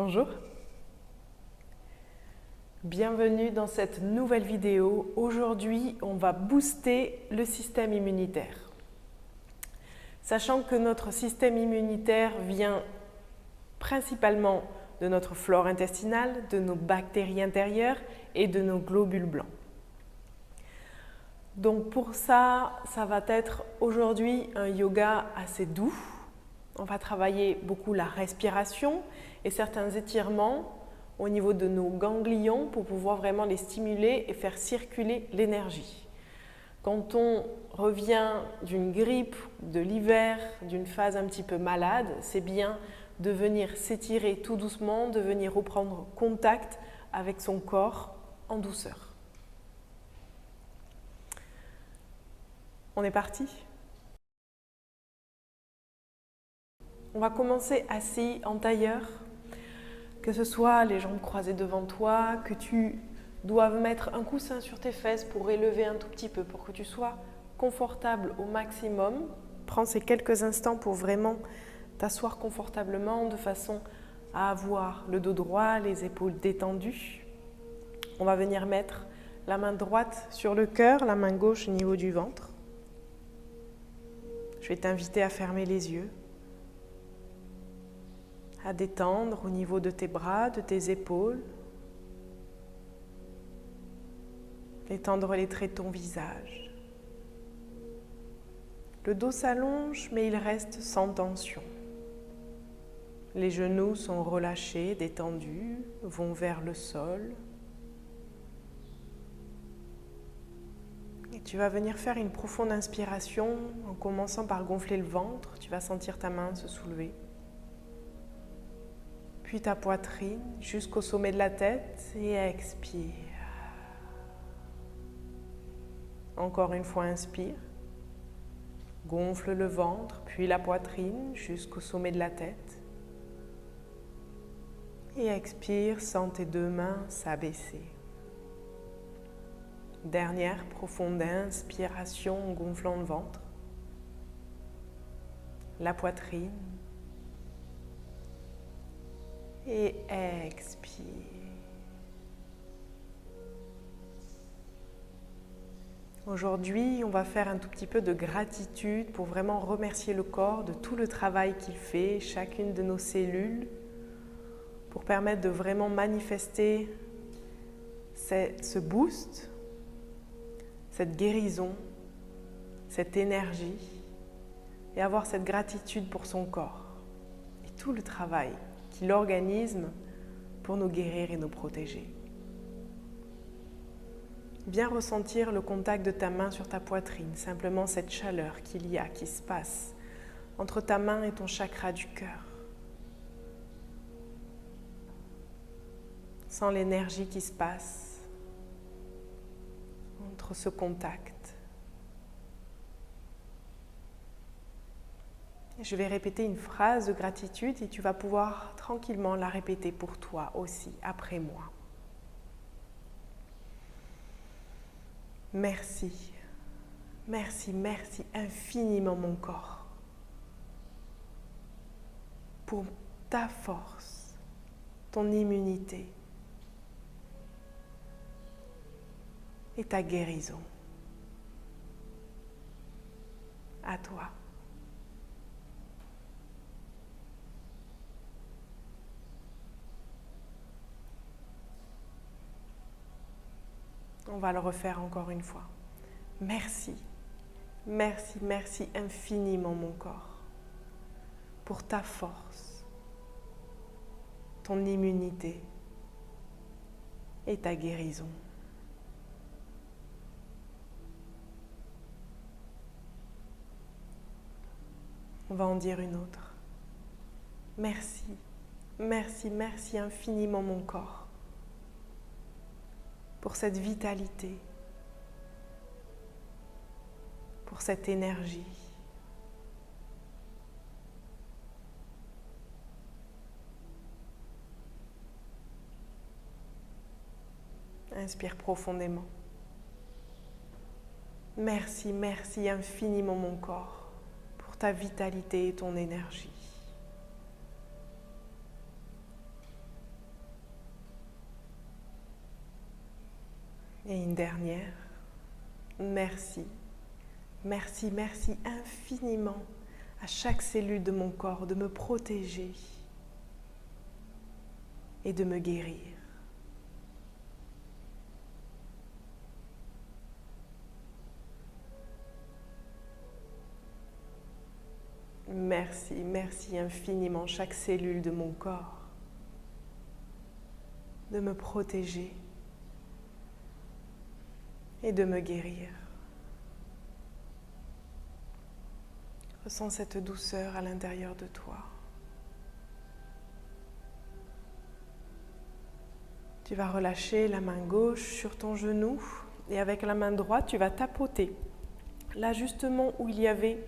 Bonjour. Bienvenue dans cette nouvelle vidéo. Aujourd'hui, on va booster le système immunitaire. Sachant que notre système immunitaire vient principalement de notre flore intestinale, de nos bactéries intérieures et de nos globules blancs. Donc pour ça, ça va être aujourd'hui un yoga assez doux. On va travailler beaucoup la respiration et certains étirements au niveau de nos ganglions pour pouvoir vraiment les stimuler et faire circuler l'énergie. Quand on revient d'une grippe, de l'hiver, d'une phase un petit peu malade, c'est bien de venir s'étirer tout doucement, de venir reprendre contact avec son corps en douceur. On est parti? On va commencer assis en tailleur, que ce soit les jambes croisées devant toi, que tu doives mettre un coussin sur tes fesses pour élever un tout petit peu, pour que tu sois confortable au maximum. Prends ces quelques instants pour vraiment t'asseoir confortablement de façon à avoir le dos droit, les épaules détendues. On va venir mettre la main droite sur le cœur, la main gauche au niveau du ventre. Je vais t'inviter à fermer les yeux, à détendre au niveau de tes bras, de tes épaules, détendre les traits de ton visage. Le dos s'allonge, mais il reste sans tension. Les genoux sont relâchés, détendus, vont vers le sol. Et tu vas venir faire une profonde inspiration en commençant par gonfler le ventre. Tu vas sentir ta main se soulever. Puis ta poitrine jusqu'au sommet de la tête et expire. Encore une fois, inspire. Gonfle le ventre, puis la poitrine jusqu'au sommet de la tête. Et expire, sens tes deux mains s'abaisser. Dernière profonde inspiration en gonflant le ventre. La poitrine. Et expire. Aujourd'hui, on va faire un tout petit peu de gratitude pour vraiment remercier le corps de tout le travail qu'il fait, chacune de nos cellules, pour permettre de vraiment manifester ce boost, cette guérison, cette énergie, et avoir cette gratitude pour son corps et tout le travail qu'il organise pour nous guérir et nous protéger. Viens ressentir le contact de ta main sur ta poitrine, simplement cette chaleur qu'il y a, qui se passe entre ta main et ton chakra du cœur. Sens l'énergie qui se passe entre ce contact. Je vais répéter une phrase de gratitude et tu vas pouvoir tranquillement la répéter pour toi aussi, après moi. Merci, merci, merci infiniment mon corps pour ta force, ton immunité et ta guérison. À toi. On va le refaire encore une fois. Merci, merci, merci infiniment mon corps pour ta force, ton immunité et ta guérison. On va en dire une autre. Merci, merci, merci infiniment mon corps pour cette vitalité, pour cette énergie. Inspire profondément. Merci, merci infiniment mon corps pour ta vitalité et ton énergie. Et une dernière. Merci. Merci, merci infiniment à chaque cellule de mon corps de me protéger et de me guérir. Merci, merci infiniment chaque cellule de mon corps de me protéger et de me guérir. Ressens cette douceur à l'intérieur de toi. Tu vas relâcher la main gauche sur ton genou et avec la main droite, tu vas tapoter. Là, justement où il y avait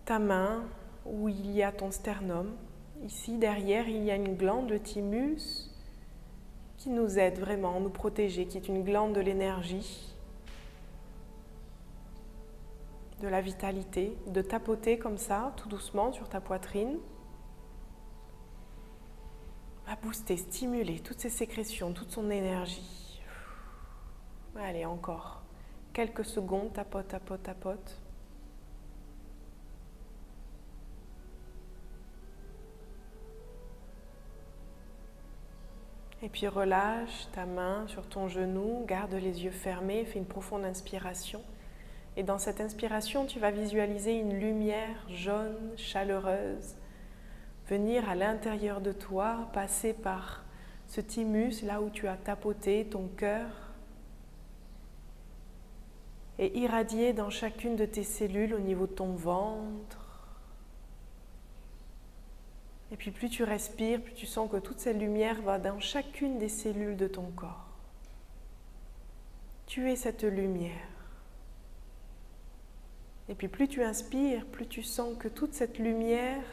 ta main, où il y a ton sternum, ici derrière, il y a une glande, le thymus, qui nous aide vraiment à nous protéger, qui est une glande de l'énergie, de la vitalité, de tapoter comme ça, tout doucement sur ta poitrine. Va booster, stimuler toutes ces sécrétions, toute son énergie. Allez, encore quelques secondes, tapote, tapote, tapote. Et puis relâche ta main sur ton genou, garde les yeux fermés, fais une profonde inspiration. Et dans cette inspiration, tu vas visualiser une lumière jaune, chaleureuse, venir à l'intérieur de toi, passer par ce thymus, là où tu as tapoté ton cœur, et irradier dans chacune de tes cellules au niveau de ton ventre. Et puis plus tu respires, plus tu sens que toute cette lumière va dans chacune des cellules de ton corps. Tu es cette lumière. Et puis plus tu inspires, plus tu sens que toute cette lumière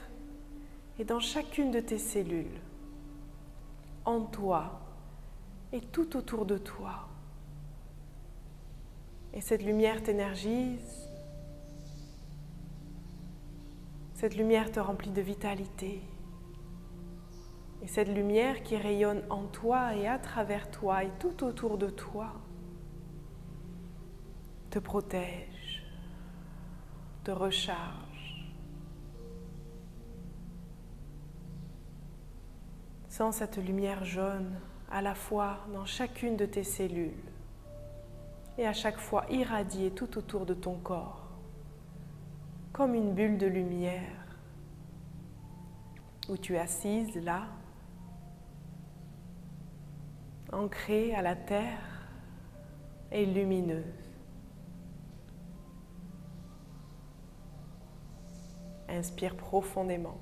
est dans chacune de tes cellules, en toi et tout autour de toi. Et cette lumière t'énergise, cette lumière te remplit de vitalité. Et cette lumière qui rayonne en toi et à travers toi et tout autour de toi te protège, te recharge. Sens cette lumière jaune à la fois dans chacune de tes cellules et à chaque fois irradier tout autour de ton corps comme une bulle de lumière où tu es assise là, ancrée à la terre et lumineuse. Inspire profondément.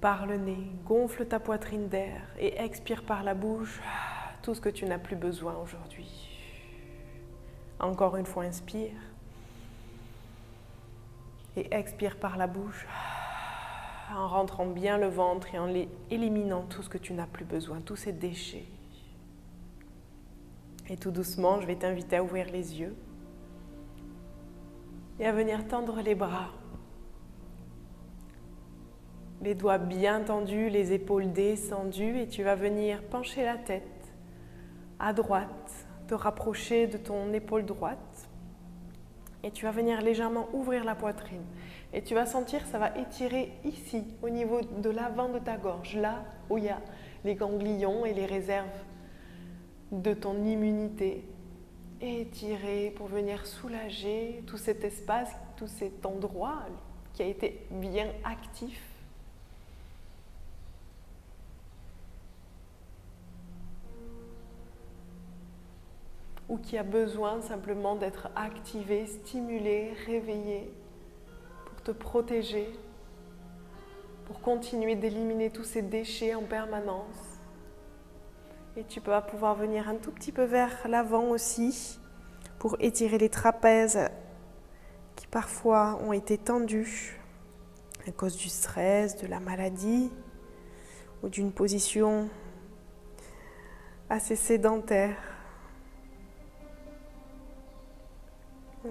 Par le nez, gonfle ta poitrine d'air et expire par la bouche tout ce que tu n'as plus besoin aujourd'hui. Encore une fois, inspire et expire par la bouche en rentrant bien le ventre et en éliminant tout ce que tu n'as plus besoin, tous ces déchets. Et tout doucement, je vais t'inviter à ouvrir les yeux et à venir tendre les bras. Les doigts bien tendus, les épaules descendues et tu vas venir pencher la tête à droite, te rapprocher de ton épaule droite et tu vas venir légèrement ouvrir la poitrine. Et tu vas sentir, ça va étirer ici, au niveau de l'avant de ta gorge, là où il y a les ganglions et les réserves de ton immunité. Et étirer pour venir soulager tout cet espace, tout cet endroit qui a été bien actif. Ou qui a besoin simplement d'être activé, stimulé, réveillé, pour te protéger, pour continuer d'éliminer tous ces déchets en permanence. Et tu vas pouvoir venir un tout petit peu vers l'avant aussi, pour étirer les trapèzes qui parfois ont été tendus à cause du stress, de la maladie ou d'une position assez sédentaire.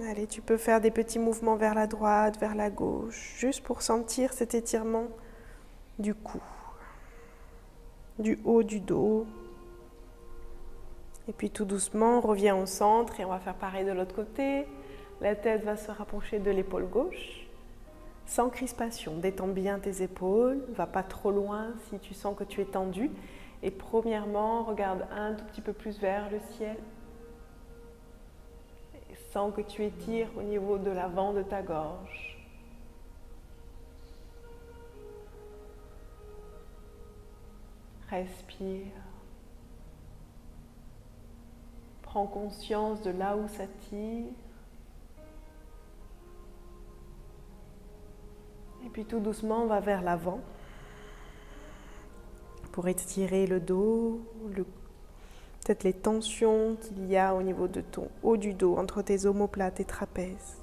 Allez, tu peux faire des petits mouvements vers la droite, vers la gauche, juste pour sentir cet étirement du cou, du haut du dos Et puis tout doucement, on revient au centre et on va faire pareil de l'autre côté. La tête va se rapprocher de l'épaule gauche. Sans crispation, détends bien tes épaules. Va pas trop loin si tu sens que tu es tendu. Et premièrement, regarde un tout petit peu plus vers le ciel. Et sens que tu étires au niveau de l'avant de ta gorge. Respire. Prends conscience de là où ça tire. Et puis tout doucement, on va vers l'avant pour étirer le dos, peut-être les tensions qu'il y a au niveau de ton haut du dos, entre tes omoplates et trapèzes.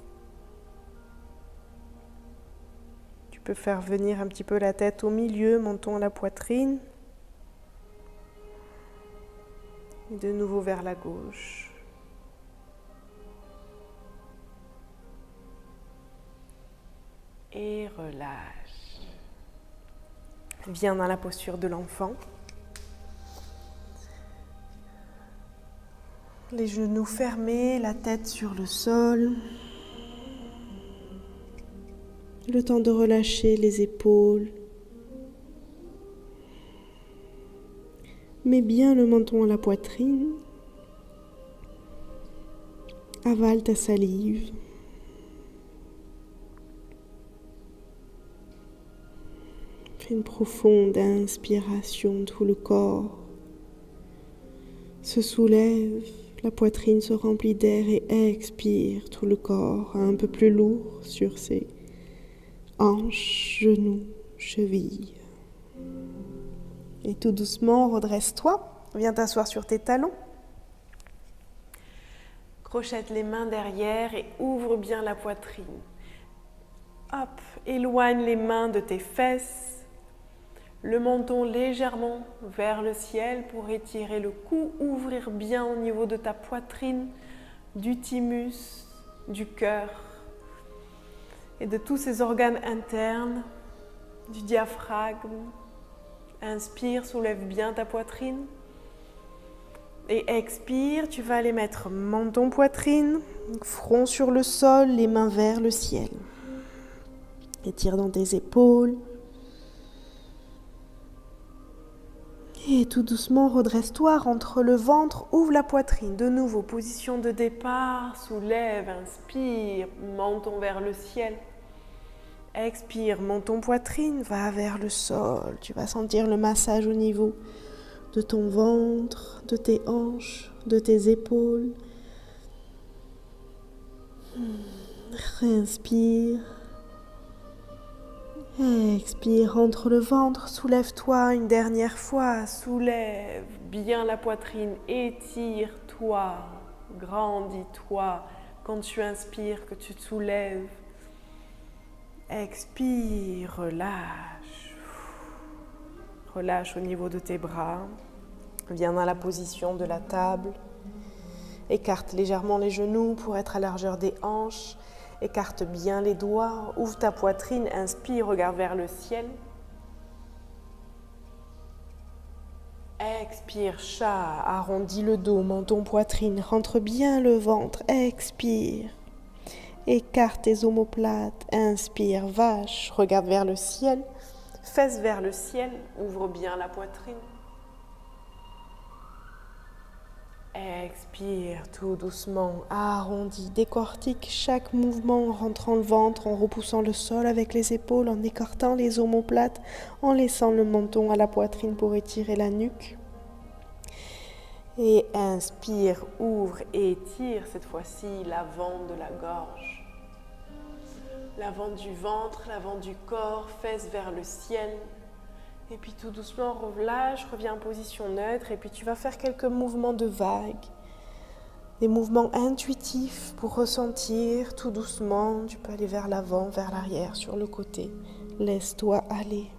Tu peux faire venir un petit peu la tête au milieu, menton à la poitrine. Et de nouveau vers la gauche. Et relâche. Viens dans la posture de l'enfant. Les genoux fermés, la tête sur le sol. Le temps de relâcher les épaules. Mets bien le menton à la poitrine. Avale ta salive. Fais une profonde inspiration, tout le corps se soulève, la poitrine se remplit d'air et expire, tout le corps un peu plus lourd sur ses hanches, genoux, chevilles. Et tout doucement, redresse-toi, viens t'asseoir sur tes talons. Crochette les mains derrière et ouvre bien la poitrine. Hop, éloigne les mains de tes fesses. Le menton légèrement vers le ciel pour étirer le cou, ouvrir bien au niveau de ta poitrine, du thymus, du cœur et de tous ces organes internes, du diaphragme. Inspire, soulève bien ta poitrine. Et expire, tu vas aller mettre menton, poitrine, front sur le sol, les mains vers le ciel. Étire dans tes épaules. Et tout doucement, redresse-toi, rentre le ventre, ouvre la poitrine. De nouveau, position de départ, soulève, inspire, menton vers le ciel. Expire, menton, poitrine, va vers le sol. Tu vas sentir le massage au niveau de ton ventre, de tes hanches, de tes épaules. Réinspire. Expire, rentre le ventre, soulève-toi une dernière fois, soulève bien la poitrine, étire-toi, grandis-toi. Quand tu inspires, que tu te soulèves, expire, relâche. Relâche au niveau de tes bras, viens dans la position de la table, écarte légèrement les genoux pour être à la largeur des hanches. Écarte bien les doigts, ouvre ta poitrine, inspire, regarde vers le ciel. Expire, chat, arrondis le dos, menton, poitrine, rentre bien le ventre, expire. Écarte tes omoplates, inspire, vache, regarde vers le ciel, fesses vers le ciel, ouvre bien la poitrine. Expire tout doucement, arrondis, décortique chaque mouvement en rentrant le ventre, en repoussant le sol avec les épaules, en écartant les omoplates, en laissant le menton à la poitrine pour étirer la nuque. Et inspire, ouvre et étire cette fois-ci l'avant de la gorge. L'avant du ventre, l'avant du corps, fesses vers le ciel. Et puis tout doucement, relâche, reviens en position neutre et puis tu vas faire quelques mouvements de vague. Des mouvements intuitifs pour ressentir tout doucement. Tu peux aller vers l'avant, vers l'arrière, sur le côté. Laisse-toi aller.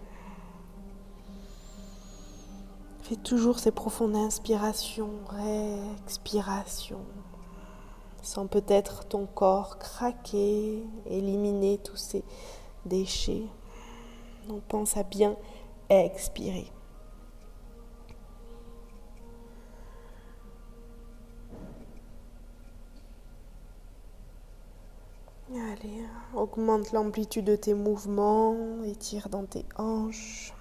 Fais toujours ces profondes inspirations, expirations. Sens peut-être ton corps craquer, éliminer tous ces déchets. On pense à bien expirer. Allez, augmente l'amplitude de tes mouvements, étire dans tes hanches.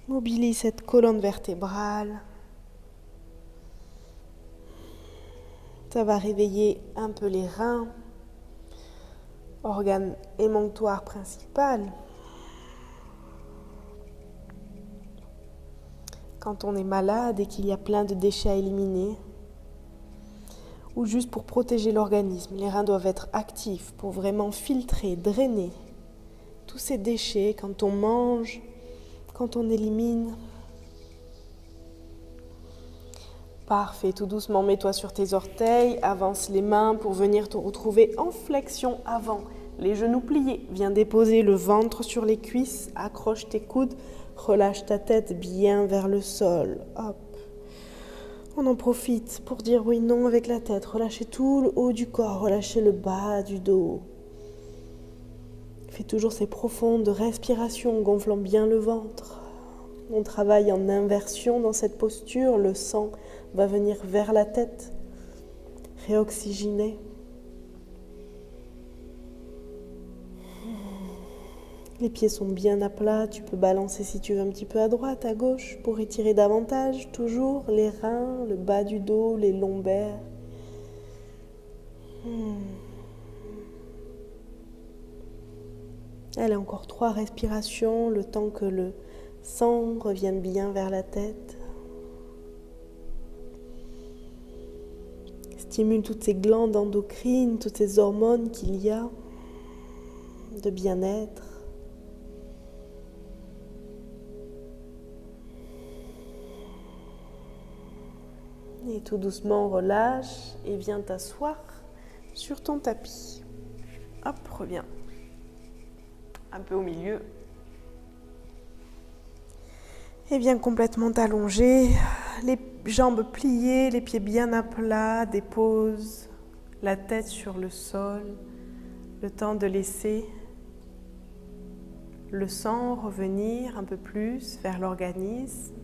Mobilise cette colonne vertébrale. Ça va réveiller un peu les reins, organe émonctoire principal. Quand on est malade et qu'il y a plein de déchets à éliminer, ou juste pour protéger l'organisme, les reins doivent être actifs pour vraiment filtrer, drainer tous ces déchets quand on mange, quand on élimine. Parfait, tout doucement, mets-toi sur tes orteils, avance les mains pour venir te retrouver en flexion avant. Les genoux pliés, viens déposer le ventre sur les cuisses, accroche tes coudes, relâche ta tête bien vers le sol. Hop. On en profite pour dire oui, non avec la tête. Relâchez tout le haut du corps, relâchez le bas du dos. Fais toujours ces profondes respirations, gonflant bien le ventre. On travaille en inversion dans cette posture, le sang va venir vers la tête, réoxygéner. Les pieds sont bien à plat, tu peux balancer si tu veux un petit peu à droite, à gauche pour étirer davantage, toujours les reins, le bas du dos, les lombaires. Allez, encore 3 respirations, le temps que le sang revienne bien vers la tête. Stimule toutes ces glandes endocrines, toutes ces hormones qu'il y a de bien-être. Et tout doucement, relâche et viens t'asseoir sur ton tapis. Hop, reviens un peu au milieu. Et viens complètement t'allonger, les jambes pliées, les pieds bien à plat, dépose la tête sur le sol, le temps de laisser le sang revenir un peu plus vers l'organisme.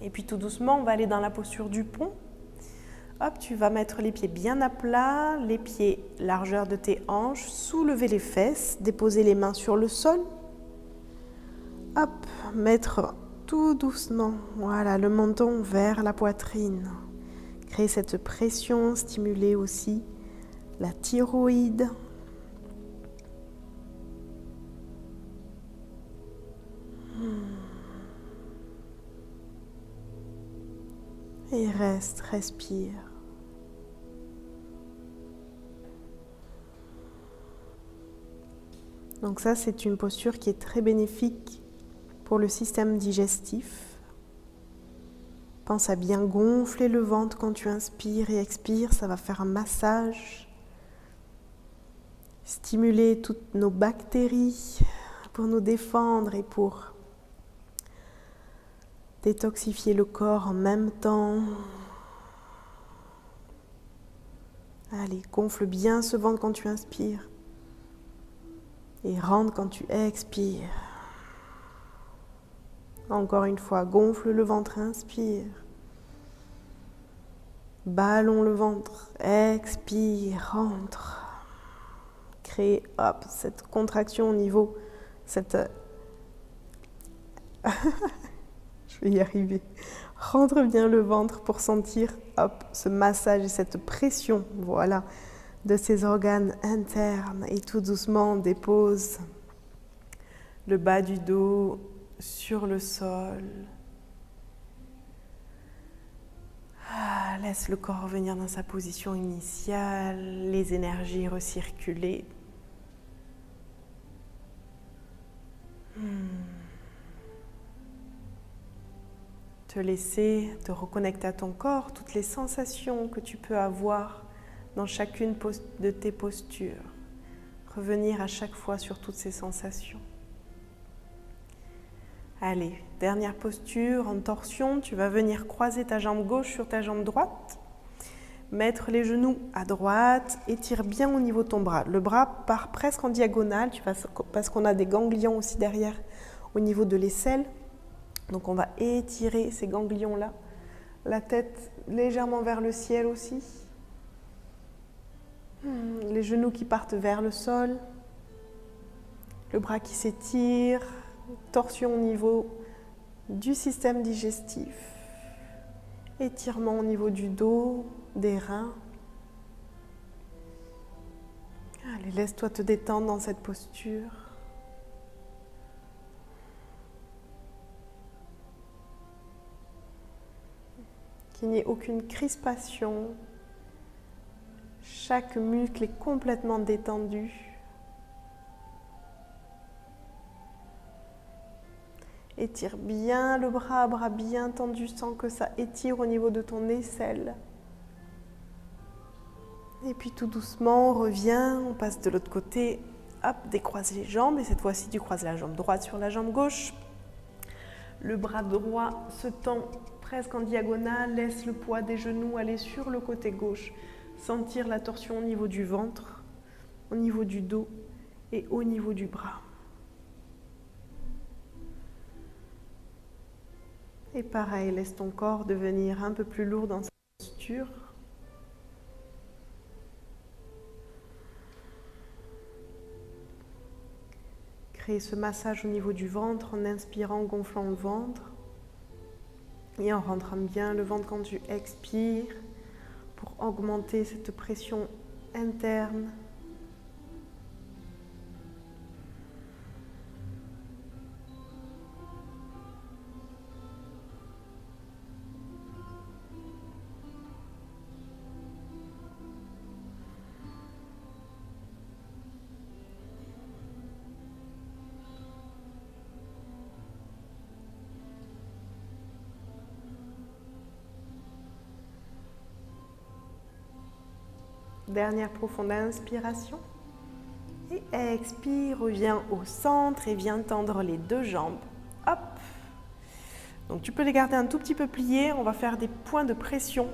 Et puis tout doucement, on va aller dans la posture du pont. Hop, tu vas mettre les pieds bien à plat, les pieds largeur de tes hanches, soulever les fesses, déposer les mains sur le sol. Hop, mettre tout doucement, voilà, le menton vers la poitrine. Créer cette pression, stimuler aussi la thyroïde. Et reste, respire. Donc ça, c'est une posture qui est très bénéfique pour le système digestif. Pense à bien gonfler le ventre quand tu inspires et expires, ça va faire un massage. Stimuler toutes nos bactéries pour nous défendre et pour détoxifier le corps en même temps. Allez, gonfle bien ce ventre quand tu inspires. Et rentre quand tu expires. Encore une fois, gonfle le ventre, inspire. Ballon le ventre, expire, rentre. Crée, hop, cette contraction au niveau, cette... Je vais y arriver. Rentre bien le ventre pour sentir, hop, ce massage et cette pression, voilà, de ces organes internes. Et tout doucement, dépose le bas du dos sur le sol. Laisse le corps revenir dans sa position initiale, les énergies recirculer. Te laisser te reconnecter à ton corps, toutes les sensations que tu peux avoir dans chacune de tes postures. Revenir à chaque fois sur toutes ces sensations. Allez, dernière posture en torsion, tu vas venir croiser ta jambe gauche sur ta jambe droite. Mettre les genoux à droite, étire bien au niveau de ton bras. Le bras part presque en diagonale, parce qu'on a des ganglions aussi derrière au niveau de l'aisselle. Donc on va étirer ces ganglions-là. La tête légèrement vers le ciel aussi. Les genoux qui partent vers le sol. Le bras qui s'étire. Torsion au niveau du système digestif. Étirement au niveau du dos, des reins. Allez, laisse-toi te détendre dans cette posture. Qu'il n'y ait aucune crispation. Chaque muscle est complètement détendu. Étire bien le bras bien tendu, sans que ça étire au niveau de ton aisselle. Et puis tout doucement, on revient, on passe de l'autre côté. Hop, décroise les jambes et cette fois-ci, tu croises la jambe droite sur la jambe gauche. Le bras droit se tend presque en diagonale, laisse le poids des genoux aller sur le côté gauche. Sentir la torsion au niveau du ventre, au niveau du dos et au niveau du bras. Et pareil, laisse ton corps devenir un peu plus lourd dans cette posture. Crée ce massage au niveau du ventre en inspirant, gonflant le ventre. Et en rentrant bien le ventre quand tu expires pour augmenter cette pression interne. Dernière profonde inspiration. Et expire, reviens au centre et viens tendre les deux jambes. Hop. Donc tu peux les garder un tout petit peu pliés. On va faire des points de pression.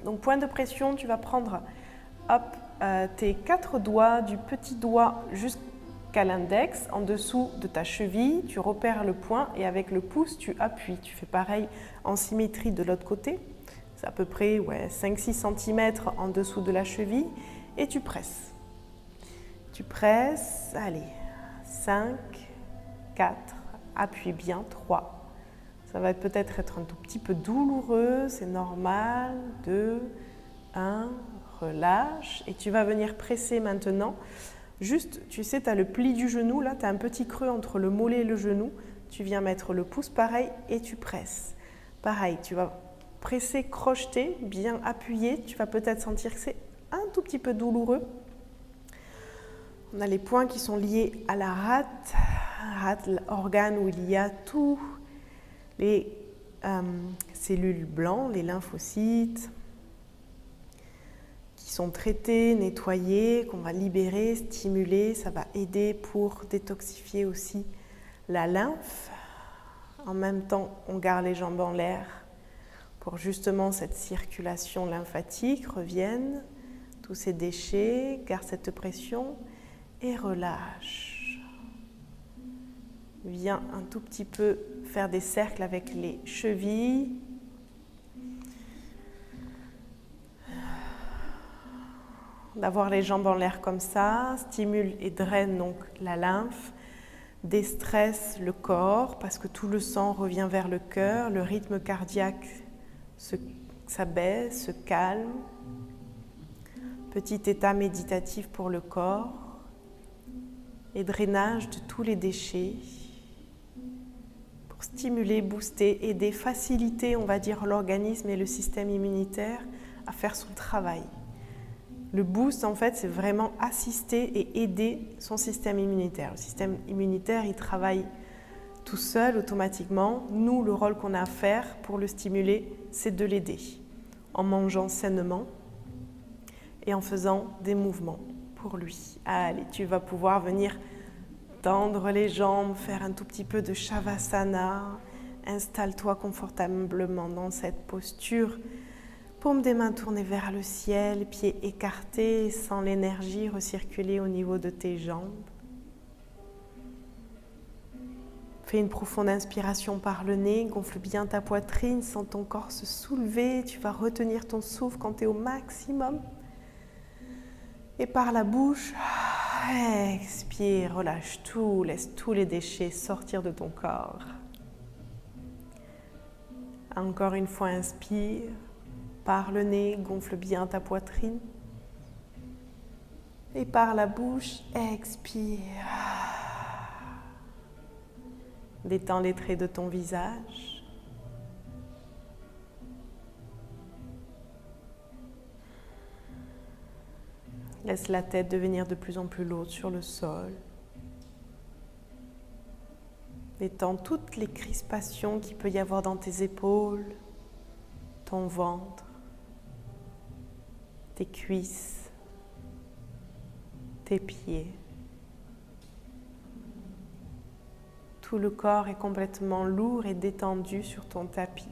Donc point de pression, tu vas prendre tes 4 doigts, du petit doigt jusqu'à l'index, en dessous de ta cheville. Tu repères le point et avec le pouce, tu appuies. Tu fais pareil en symétrie de l'autre côté. À peu près 5-6 cm en dessous de la cheville et tu presses. Tu presses, allez, 5, 4, appuie bien, 3. Ça va peut-être être un tout petit peu douloureux, c'est normal. 2, 1, relâche et tu vas venir presser maintenant. Juste, tu sais, tu as le pli du genou, là, tu as un petit creux entre le mollet et le genou. Tu viens mettre le pouce pareil et tu presses. Pareil, tu vas presser, crocheter, bien appuyer. Tu vas peut-être sentir que c'est un tout petit peu douloureux. On a les points qui sont liés à la rate, l'organe où il y a tous les cellules blancs, les lymphocytes, qui sont traités, nettoyés, qu'on va libérer, stimuler. Ça va aider pour détoxifier aussi la lymphe. En même temps, on garde les jambes en l'air pour justement cette circulation lymphatique revienne, tous ces déchets, garde cette pression et relâche. Viens un tout petit peu faire des cercles avec les chevilles. D'avoir les jambes en l'air comme ça, stimule et draine donc la lymphe, déstresse le corps parce que tout le sang revient vers le cœur, le rythme cardiaque s'abaisse, se calme. Petit état méditatif pour le corps et drainage de tous les déchets pour stimuler, booster, aider, faciliter, on va dire, l'organisme et le système immunitaire à faire son travail. Le boost, en fait, c'est vraiment assister et aider son système immunitaire. Le système immunitaire, il travaille tout seul, automatiquement. Nous, le rôle qu'on a à faire pour le stimuler, c'est de l'aider en mangeant sainement et en faisant des mouvements pour lui. Allez, tu vas pouvoir venir tendre les jambes, faire un tout petit peu de Shavasana. Installe-toi confortablement dans cette posture. Paume des mains tournées vers le ciel, pieds écartés, sans l'énergie recirculer au niveau de tes jambes. Fais une profonde inspiration par le nez, gonfle bien ta poitrine, sens ton corps se soulever. Tu vas retenir ton souffle quand tu es au maximum. Et par la bouche, expire, relâche tout, laisse tous les déchets sortir de ton corps. Encore une fois, inspire, par le nez, gonfle bien ta poitrine. Et par la bouche, expire. Détends les traits de ton visage. Laisse la tête devenir de plus en plus lourde sur le sol. Détends toutes les crispations qu'il peut y avoir dans tes épaules, ton ventre, tes cuisses, tes pieds. Tout le corps est complètement lourd et détendu sur ton tapis.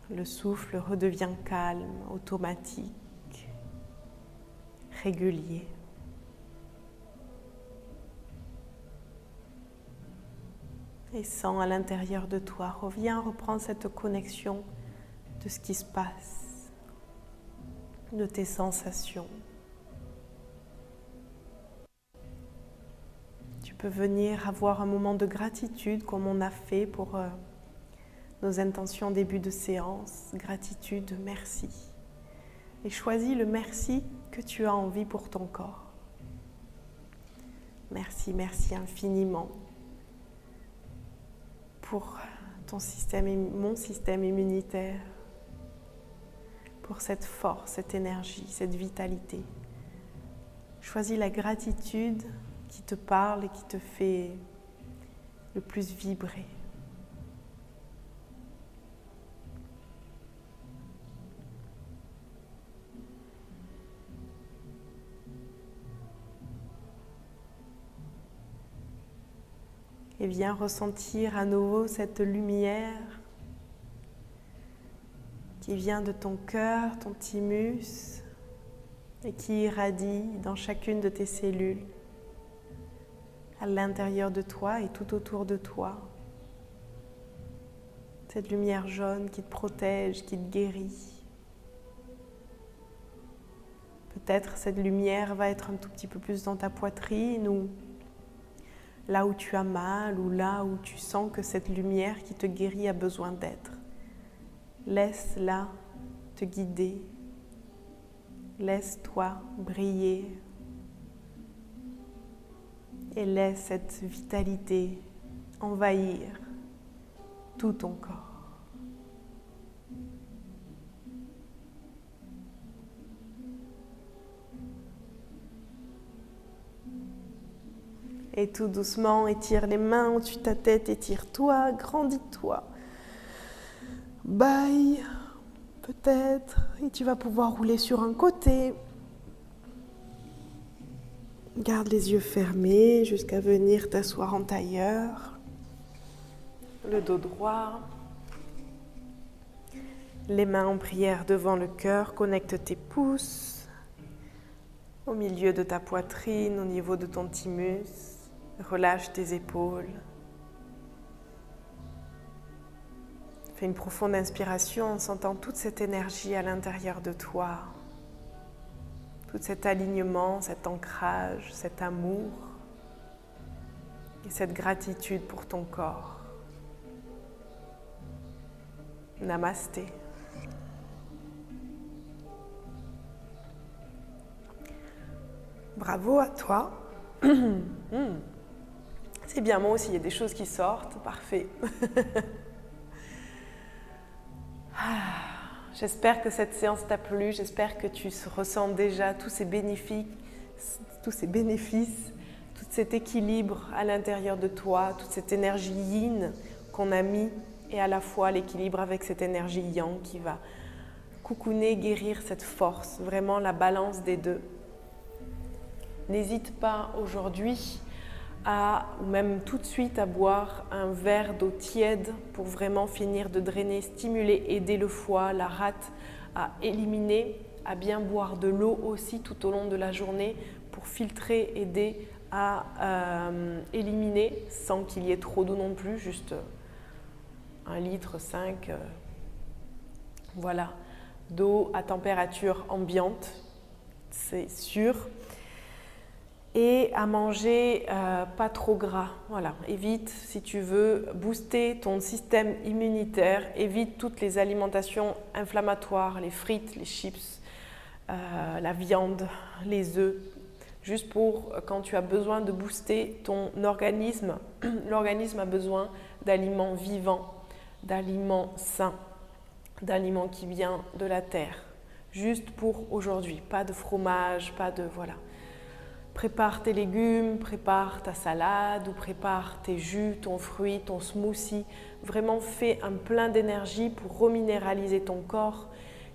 Le souffle redevient calme, automatique, régulier. Et sens à l'intérieur de toi, reviens reprendre cette connexion de ce qui se passe, de tes sensations. Tu peux venir avoir un moment de gratitude comme on a fait pour nos intentions début de séance. Gratitude, merci. Et choisis le merci que tu as envie pour ton corps. Merci, merci infiniment pour mon système immunitaire, pour cette force, cette énergie, cette vitalité. Choisis la gratitude qui te parle et qui te fait le plus vibrer. Et viens ressentir à nouveau cette lumière qui vient de ton cœur, ton thymus, et qui irradie dans chacune de tes cellules, à l'intérieur de toi et tout autour de toi. Cette lumière jaune qui te protège, qui te guérit. Peut-être cette lumière va être un tout petit peu plus dans ta poitrine ou là où tu as mal ou là où tu sens que cette lumière qui te guérit a besoin d'être. Laisse-la te guider. Laisse-toi briller. Et laisse cette vitalité envahir tout ton corps. Et tout doucement, étire les mains au-dessus de ta tête, étire-toi, grandis-toi. Bye, peut-être, et tu vas pouvoir rouler sur un côté. Garde les yeux fermés jusqu'à venir t'asseoir en tailleur. Le dos droit. Les mains en prière devant le cœur, connecte tes pouces au milieu de ta poitrine, au niveau de ton thymus. Relâche tes épaules. Fais une profonde inspiration en sentant toute cette énergie à l'intérieur de toi. Tout cet alignement, cet ancrage, cet amour et cette gratitude pour ton corps. Namasté. Bravo à toi. C'est bien, moi aussi, il y a des choses qui sortent. Parfait. J'espère que cette séance t'a plu. J'espère que tu ressens déjà tous ces bénéfices, tout cet équilibre à l'intérieur de toi, toute cette énergie yin qu'on a mis et à la fois l'équilibre avec cette énergie yang qui va coucouner, guérir cette force, vraiment la balance des deux. N'hésite pas aujourd'hui ou même tout de suite à boire un verre d'eau tiède pour vraiment finir de drainer, stimuler, aider le foie, la rate à éliminer, à bien boire de l'eau aussi tout au long de la journée pour filtrer, aider à éliminer sans qu'il y ait trop d'eau non plus, juste 1 litre 5 voilà, d'eau à température ambiante, c'est sûr. Et à manger pas trop gras. Voilà, évite si tu veux booster ton système immunitaire, évite toutes les alimentations inflammatoires, les frites, les chips, la viande, les œufs, juste pour quand tu as besoin de booster ton organisme. L'organisme a besoin d'aliments vivants, d'aliments sains, d'aliments qui viennent de la terre, juste pour aujourd'hui, pas de fromage, pas de voilà. Prépare tes légumes, prépare ta salade ou prépare tes jus, ton fruit, ton smoothie. Vraiment fais un plein d'énergie pour reminéraliser ton corps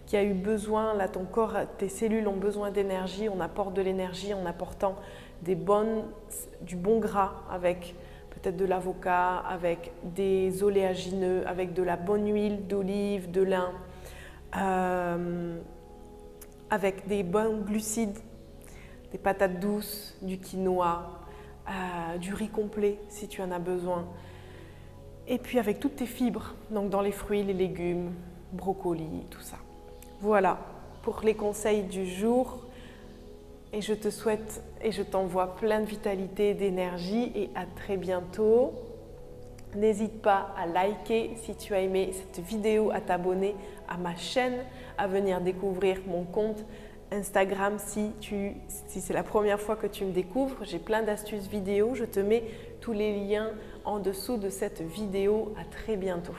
qui a eu besoin, là ton corps, tes cellules ont besoin d'énergie. On apporte de l'énergie en apportant du bon gras avec peut-être de l'avocat, avec des oléagineux, avec de la bonne huile d'olive, de lin, avec des bons glucides, des patates douces, du quinoa, du riz complet si tu en as besoin. Et puis avec toutes tes fibres, donc dans les fruits, les légumes, brocolis, tout ça. Voilà pour les conseils du jour. Et je te souhaite et je t'envoie plein de vitalité, d'énergie et à très bientôt. N'hésite pas à liker si tu as aimé cette vidéo, à t'abonner à ma chaîne, à venir découvrir mon compte Instagram si c'est la première fois que tu me découvres. J'ai plein d'astuces vidéo, je te mets tous les liens en dessous de cette vidéo. À très bientôt.